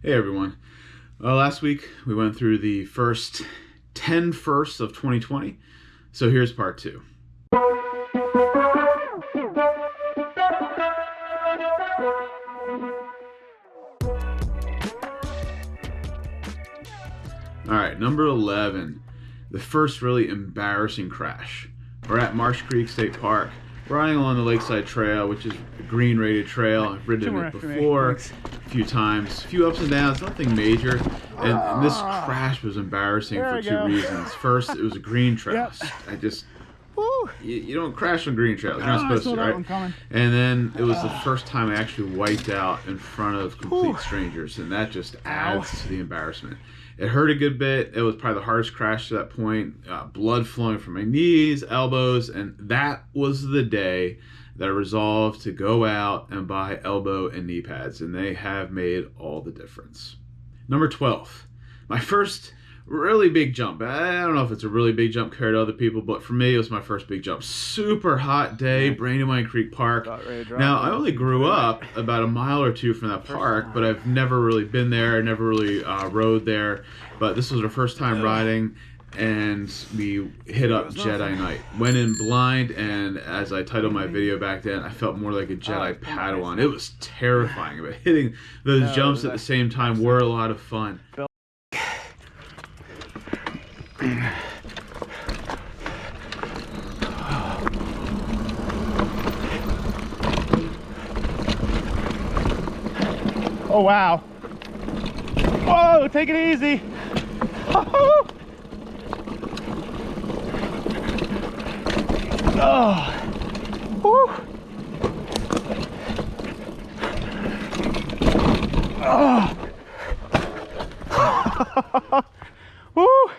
Hey everyone. Last week we went through the first 10 firsts of 2020, so here's part 2. Alright, number 11. The first really embarrassing crash. We're at Marsh Creek State Park, riding along the Lakeside Trail, which is a green rated trail. I've ridden it before a few times, a few ups and downs, nothing major. And this crash was embarrassing for two reasons. First, it was a green trail. I just, you don't crash on green trails. You're not supposed to, right? And then it was the first time I actually wiped out in front of complete strangers, and that just adds to the embarrassment. It hurt a good bit. It was probably the hardest crash to that point. Blood flowing from my knees, elbows, and that was the day that I resolved to go out and buy elbow and knee pads, and they have made all the difference. Number 12, my first really big jump. I don't know if it's a really big jump compared to other people, but for me, it was my first big jump. Super hot day, Brandywine Creek Park. Now, I only grew up about a mile or two from that park, but I've never really been there, never really rode there. But this was our first time riding, and we hit up Jedi Knight. Went in blind, and as I titled my video back then, I felt more like a Jedi Padawan. It was terrifying, but hitting those jumps at the same time were a lot of fun. Oh wow. Whoa, take it easy. Oh. Woo. Oh. Woo.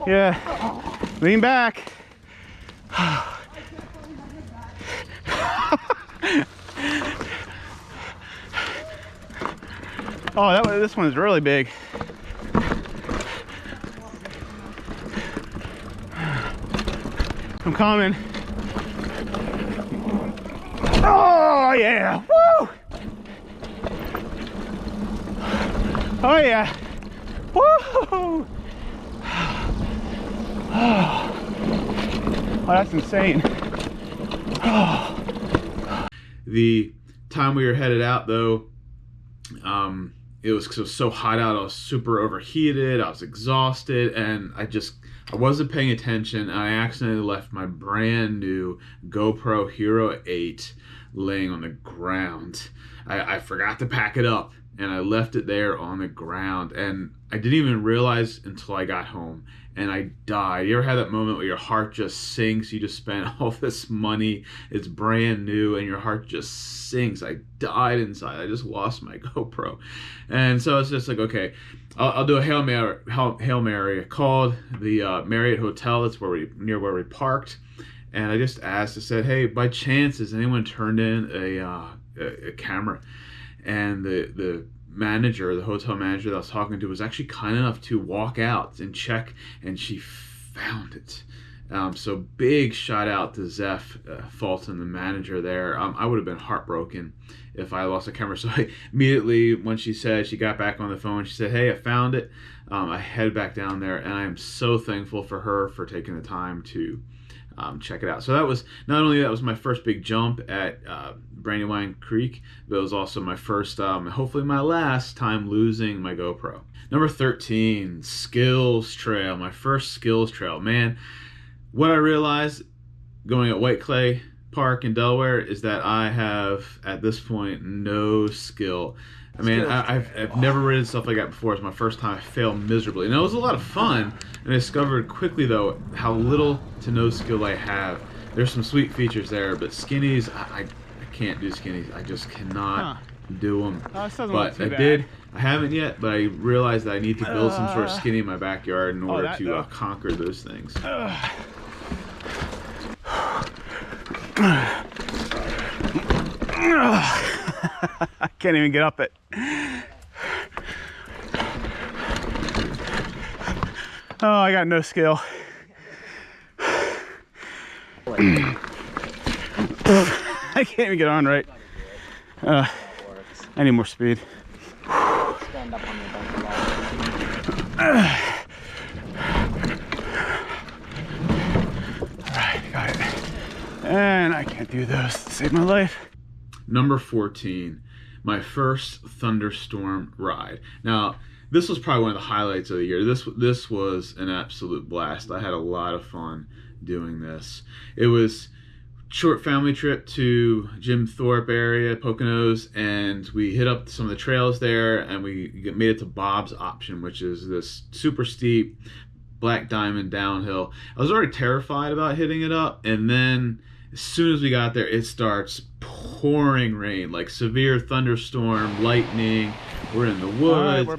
Yeah. Lean back. Oh, this one is really big. I'm coming. Oh yeah! Woo! Oh yeah! Woo! Oh, that's insane. Oh. The time we were headed out, though, it was so hot out. I was super overheated. I was exhausted, and I wasn't paying attention. I accidentally left my brand new GoPro Hero 8 laying on the ground. I forgot to pack it up, and I left it there on the ground, and I didn't even realize until I got home, and I died. You ever had that moment where your heart just sinks? You just spent all this money, it's brand new, and your heart just sinks. I died inside. I just lost my GoPro. And so it's just like, okay, I'll do a Hail Mary. I called the Marriott Hotel. That's near where we parked. And I just asked, I said, hey, by chance, has anyone turned in a camera? And the manager, the hotel manager that I was talking to, was actually kind enough to walk out and check, and she found it. So big shout out to Zeph Fulton, the manager there. I would have been heartbroken if I lost a camera. So I immediately, when she got back on the phone, she said, hey, I found it. I head back down there, and I am so thankful for her for taking the time to check it out. So that was, not only that was my first big jump at Brandywine Creek, but it was also my first, hopefully my last time losing my GoPro. Number 13, Skills Trail. My first Skills Trail. Man, what I realized going at White Clay Park in Delaware is that I have, at this point, no skill. I mean, I've never ridden stuff like that before. It's my first time. I failed miserably. And it was a lot of fun. And I discovered quickly, though, how little to no skill I have. There's some sweet features there, but skinnies, I can't do skinnies. I just cannot do them. But I did. I haven't yet, but I realized that I need to build some sort of skinny in my backyard in order to conquer those things. I can't even get up it. Oh, I got no skill. I can't even get on right. I need more speed. Stand up on your bike a lot. Alright, got it. And I can't do those to save my life. Number 14, my first thunderstorm ride. Now, this was probably one of the highlights of the year. This was an absolute blast. I had a lot of fun doing this. It was short family trip to Jim Thorpe area, Poconos, and we hit up some of the trails there, and we made it to Bob's Option, which is this super steep Black Diamond downhill. I was already terrified about hitting it up, and then as soon as we got there, it starts pouring rain, like severe thunderstorm, lightning. We're in the woods.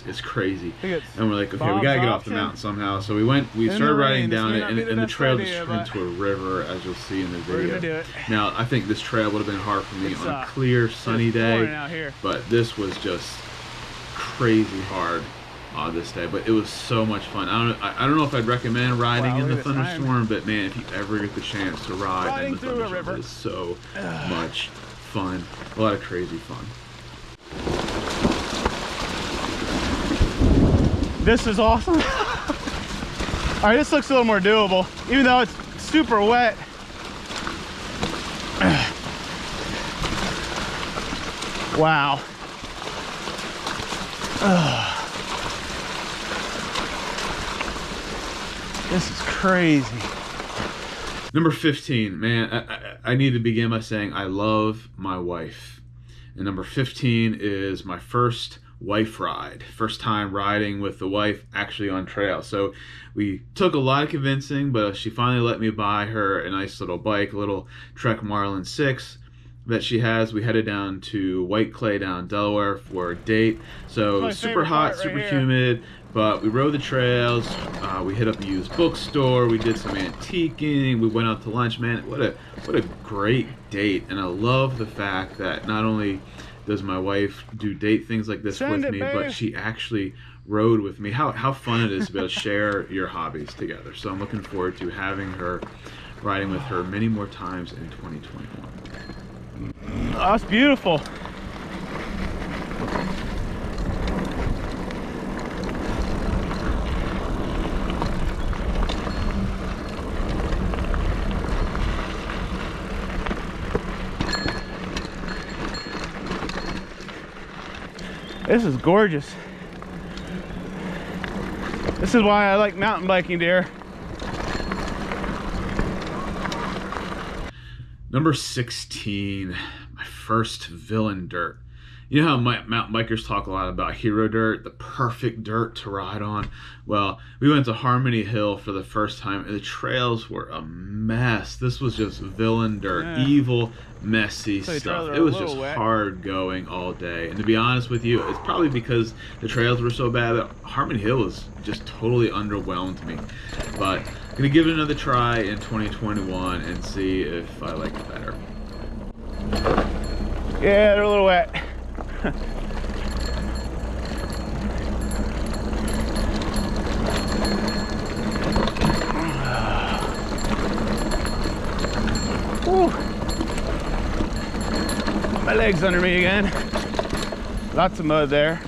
It's crazy. And we're like, okay, we gotta get off the mountain somehow. So we started riding down it, and the trail just turned into a river, as you'll see in the video. Now, I think this trail would have been hard for me on a clear, sunny day, but this was just crazy hard on this day. But it was so much fun. I don't know if I'd recommend riding in the thunderstorm, but man, if you ever get the chance to ride in the thunderstorm, it is so much fun. A lot of crazy fun. This is awesome. All right, this looks a little more doable, even though it's super wet. Wow. This is crazy. Number 15, man, I need to begin by saying I love my wife. And number 15 is my first wife ride. First time riding with the wife actually on trail. So we took a lot of convincing, but she finally let me buy her a nice little bike, a little Trek Marlin 6 that she has. We headed down to White Clay down Delaware for a date. So super hot, super humid, but we rode the trails. We hit up a used bookstore. We did some antiquing. We went out to lunch. Man, what a great date. And I love the fact that not only does my wife do date things like this with me, but she actually rode with me. How fun it is to be able to share your hobbies together. So I'm looking forward to having her, riding with her many more times in 2021. Oh, that's beautiful. This is gorgeous. This is why I like mountain biking, dear. Number 16, my first villain dirt. You know how mountain bikers talk a lot about hero dirt, the perfect dirt to ride on? Well, we went to Harmony Hill for the first time, and the trails were a mess. This was just villain dirt, evil, messy stuff. It was just hard going all day. And to be honest with you, it's probably because the trails were so bad that Harmony Hill was just totally underwhelmed me. But I'm gonna give it another try in 2021 and see if I like it better. Yeah, they're a little wet. My legs under me again. Lots of mud there.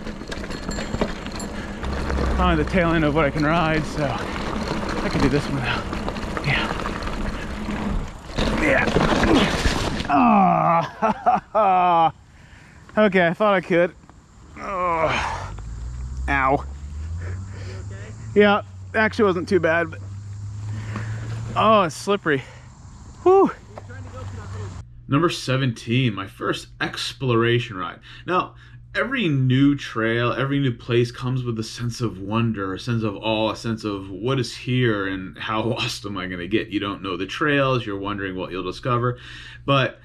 On the tail end of what I can ride, so I can do this one now. Yeah. Ah. Okay, I thought I could. Oh. Ow. Okay? Yeah, actually wasn't too bad, but oh, it's slippery. Whew. Number 17, my first exploration ride. Now, every new trail, every new place comes with a sense of wonder, a sense of awe, a sense of what is here and how lost am I going to get. You don't know the trails, you're wondering what you'll discover. But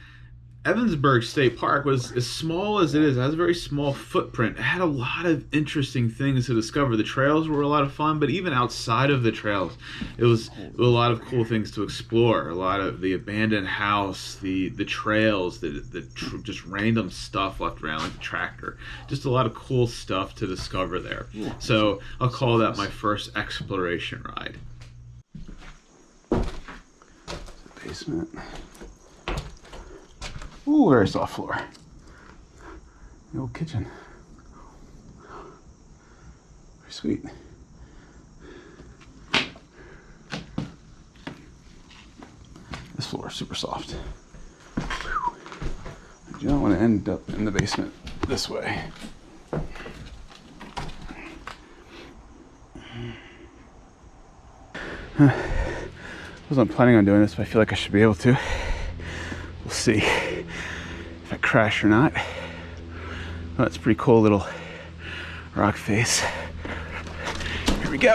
Evansburg State Park was as small as it is. It has a very small footprint. It had a lot of interesting things to discover. The trails were a lot of fun, but even outside of the trails, it was a lot of cool things to explore. A lot of the abandoned house, the trails, just random stuff left around, like the tractor. Just a lot of cool stuff to discover there. So I'll call that my first exploration ride. Basement. Ooh, very soft floor. The old kitchen. Very sweet. This floor is super soft. Whew. I do not want to end up in the basement this way. I wasn't planning on doing this, but I feel like I should be able to. We'll see if I crash or not. Oh, that's a pretty cool little rock face. Here we go.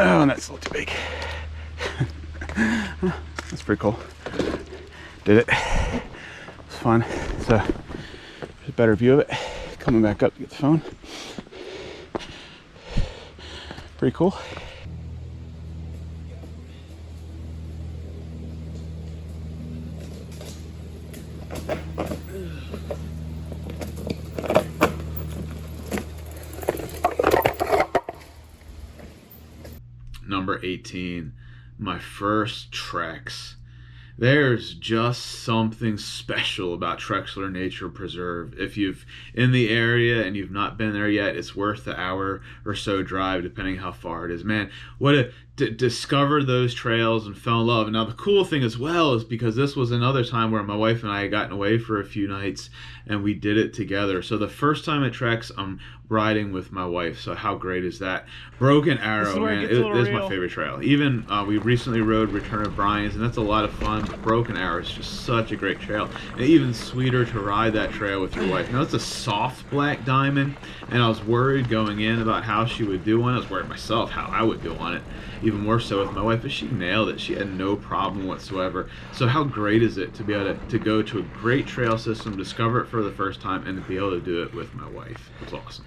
Oh, and that's a little too big. That's pretty cool. Did it. It's fun. So there's a better view of it. Coming back up to get the phone. Pretty cool. Number 18, my first treks. There's just something special about Trexler Nature Preserve. If you've in the area and you've not been there yet, it's worth the hour or so drive, depending how far it is. Man, what a discovered those trails and fell in love. And now the cool thing as well is because this was another time where my wife and I had gotten away for a few nights and we did it together. So the first time at Treks, I'm riding with my wife. So how great is that? Broken Arrow, man, it is my favorite trail. Even we recently rode Return of Brian's, and that's a lot of fun. But Broken Arrow is just such a great trail, and even sweeter to ride that trail with your wife. Now it's a soft black diamond, and I was worried going in about how she would do on it. I was worried myself how I would do on it, even more so with my wife, but she nailed it. She had no problem whatsoever. So how great is it to be able to go to a great trail system, discover it for the first time, and to be able to do it with my wife? It's awesome.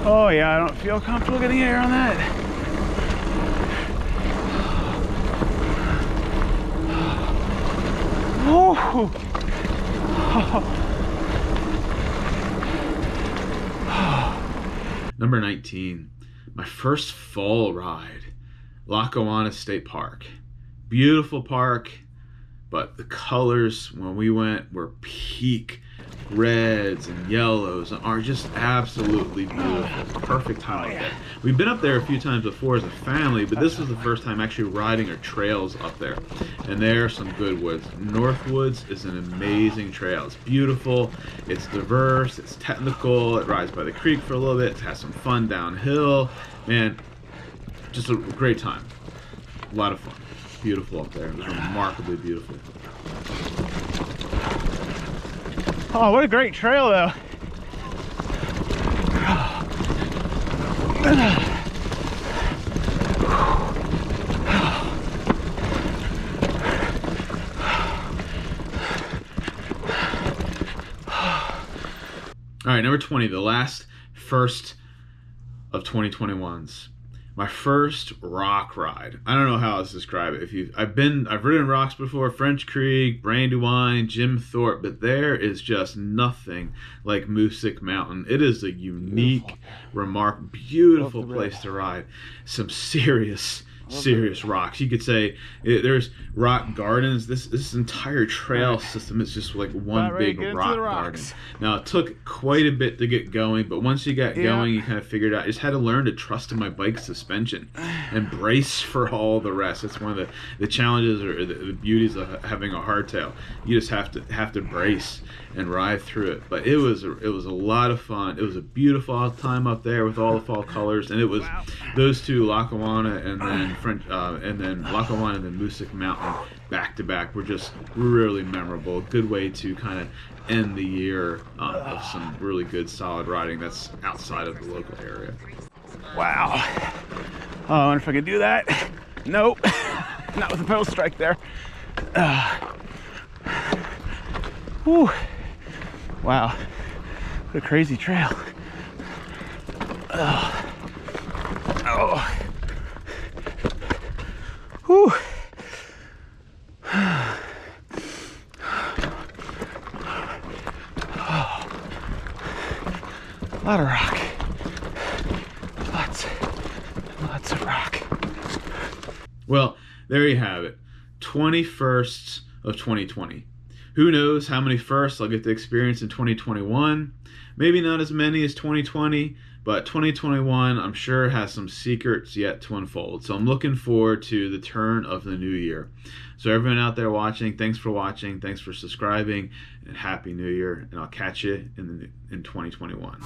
Oh yeah, I don't feel comfortable getting air on that. Oh. Number 19, my first fall ride, Lackawanna State Park. Beautiful park, but the colors when we went were peak reds and yellows and are just absolutely beautiful. Perfect time up there. We've been up there a few times before as a family, but this was the first time actually riding our trails up there. And there are some good woods. Northwoods is an amazing trail. It's beautiful, it's diverse, it's technical, it rides by the creek for a little bit, it has some fun downhill. Man, just a great time. A lot of fun. Beautiful up there. It was remarkably beautiful. Oh, what a great trail, though. All right, number 20, the first of 2021s. My first rock ride. I don't know how else to describe it. I've ridden rocks before, French Creek, Brandywine, Jim Thorpe, but there is just nothing like Moosic Mountain. It is a unique, beautiful place to ride. Some serious rocks. You could say there's rock gardens. This entire trail system is just like one big rock garden. Now it took quite a bit to get going, but once you got going, you kind of figured out. I just had to learn to trust in my bike suspension and brace for all the rest. It's one of the challenges or the beauties of having a hardtail. You just have to brace and ride through it. But it was a lot of fun. It was a beautiful time up there with all the fall colors, and it was those two, Lackawanna and then Lackawanna and then Moosic Mountain back to back were just really memorable. A good way to kind of end the year of some really good solid riding that's outside of the local area. Wow. Oh, I wonder if I could do that. Nope. Not with the pedal strike there. Whew. Wow. What a crazy trail. Oh. Whew. A lot of rock. Lots of rock. Well, there you have it. 20 firsts of 2020. Who knows how many firsts I'll get to experience in 2021. Maybe not as many as 2020, but 2021 I'm sure has some secrets yet to unfold. So I'm looking forward to the turn of the new year. So everyone out there watching, thanks for watching, thanks for subscribing, and Happy New Year, and I'll catch you in 2021.